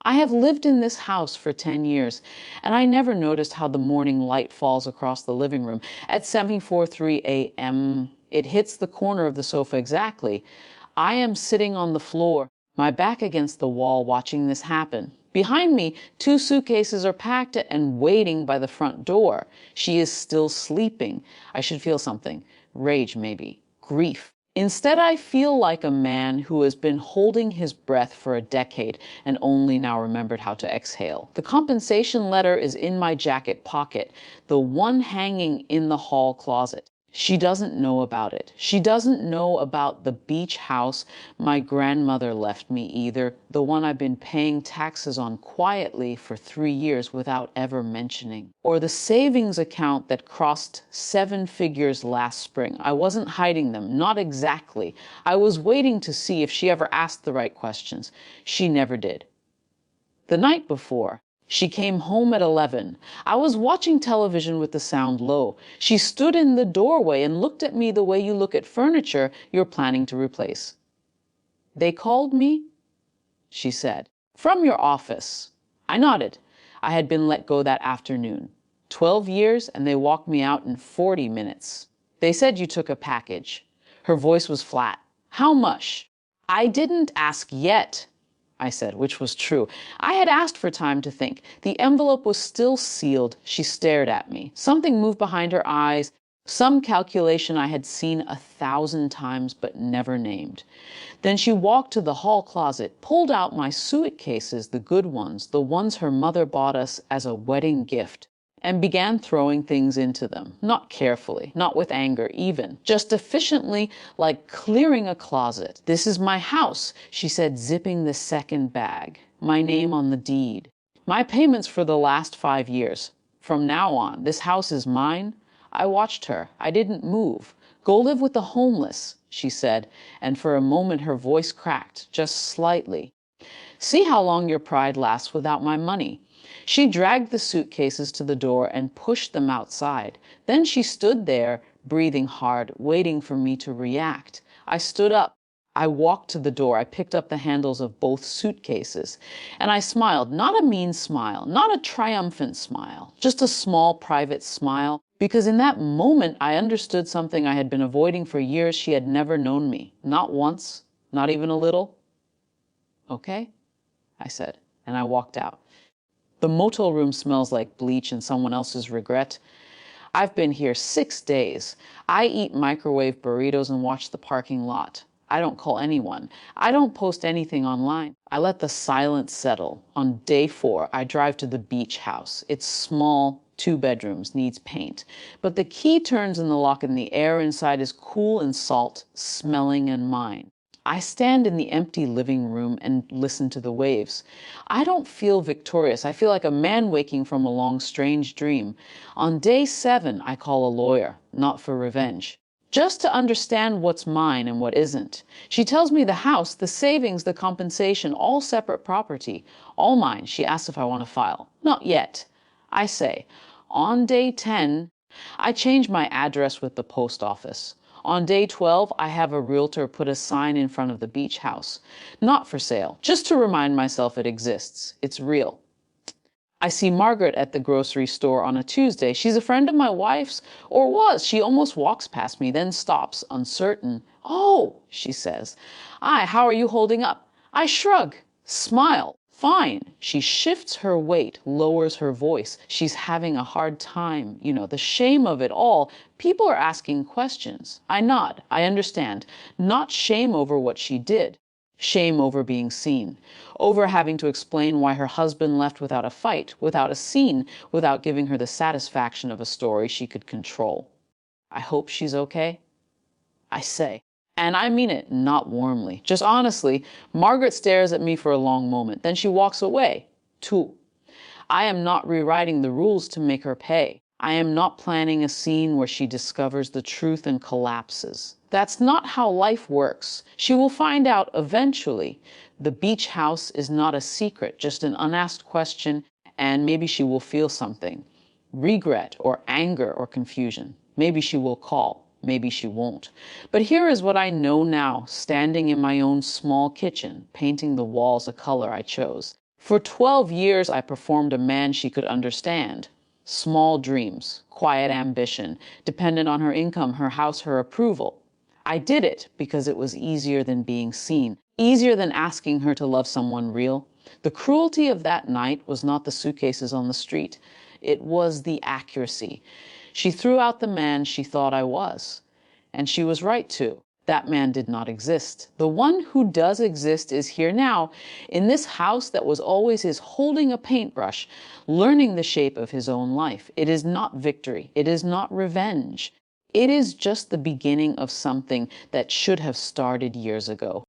I have lived in this house for 10 years, and I never noticed how the morning light falls across the living room. At 7:43 a.m., it hits the corner of the sofa exactly. I am sitting on the floor, my back against the wall, watching this happen. Behind me, 2 suitcases are packed and waiting by the front door. She is still sleeping. I should feel something. Rage, maybe. Grief. Instead, I feel like a man who has been holding his breath for a decade and only now remembered how to exhale. The compensation letter is in my jacket pocket, the one hanging in the hall closet. She doesn't know about it. She doesn't know about the beach house my grandmother left me either, the one I've been paying taxes on quietly for 3 years without ever mentioning. Or the savings account that crossed 7 figures last spring. I wasn't hiding them, not exactly. I was waiting to see if she ever asked the right questions. She never did. The night before, she came home at 11. I was watching television with the sound low. She stood in the doorway and looked at me the way you look at furniture you're planning to replace. "They called me?" she said. "From your office." I nodded. I had been let go that afternoon. 12 years, and they walked me out in 40 minutes. "They said you took a package." Her voice was flat. "How much?" "I didn't ask yet," I said, which was true. I had asked for time to think. The envelope was still sealed. She stared at me. Something moved behind her eyes, some calculation I had seen 1,000 times but never named. Then she walked to the hall closet, pulled out my suitcases, the good ones, the ones her mother bought us as a wedding gift, and began throwing things into them, not carefully, not with anger even, just efficiently, like clearing a closet. "This is my house," she said, zipping the second bag. "My name on the deed. My payments for the last 5 years. From now on, this house is mine." I watched her. I didn't move. "Go live with the homeless," she said, and for a moment her voice cracked, just slightly. "See how long your pride lasts without my money." She dragged the suitcases to the door and pushed them outside. Then she stood there, breathing hard, waiting for me to react. I stood up. I walked to the door. I picked up the handles of both suitcases. And I smiled, not a mean smile, not a triumphant smile, just a small private smile, because in that moment I understood something I had been avoiding for years. She had never known me, not once, not even a little. "Okay," I said, and I walked out. The motel room smells like bleach and someone else's regret. I've been here 6 days. I eat microwave burritos and watch the parking lot. I don't call anyone. I don't post anything online. I let the silence settle. On day 4, I drive to the beach house. It's small, 2 bedrooms, needs paint. But the key turns in the lock and the air inside is cool and salt, smelling and mine. I stand in the empty living room and listen to the waves. I don't feel victorious. I feel like a man waking from a long, strange dream. On day 7, I call a lawyer, not for revenge, just to understand what's mine and what isn't. She tells me the house, the savings, the compensation, all separate property, all mine. She asks if I want to file. Not yet. I say, on day 10, I change my address with the post office. On day 12, I have a realtor put a sign in front of the beach house. Not for sale, just to remind myself it exists. It's real. I see Margaret at the grocery store on a Tuesday. She's a friend of my wife's, or was. She almost walks past me, then stops, uncertain. "Oh," she says. How are you holding up?" I shrug, smile. "Fine." She shifts her weight, lowers her voice. She's having a hard time. The shame of it all. People are asking questions. I nod. I understand. Not shame over what she did. Shame over being seen. Over having to explain why her husband left without a fight, without a scene, without giving her the satisfaction of a story she could control. "I hope she's okay," I say. And I mean it, not warmly, just honestly. Margaret stares at me for a long moment. Then she walks away, too. I am not rewriting the rules to make her pay. I am not planning a scene where she discovers the truth and collapses. That's not how life works. She will find out eventually. The beach house is not a secret, just an unasked question, and maybe she will feel something. Regret or anger or confusion. Maybe she will call. Maybe she won't. But here is what I know now, standing in my own small kitchen, painting the walls a color I chose. For 12 years, I performed a man she could understand. Small dreams, quiet ambition, dependent on her income, her house, her approval. I did it because it was easier than being seen, easier than asking her to love someone real. The cruelty of that night was not the suitcases on the street. It was the accuracy. She threw out the man she thought I was. And she was right to. That man did not exist. The one who does exist is here now, in this house that was always his, holding a paintbrush, learning the shape of his own life. It is not victory. It is not revenge. It is just the beginning of something that should have started years ago.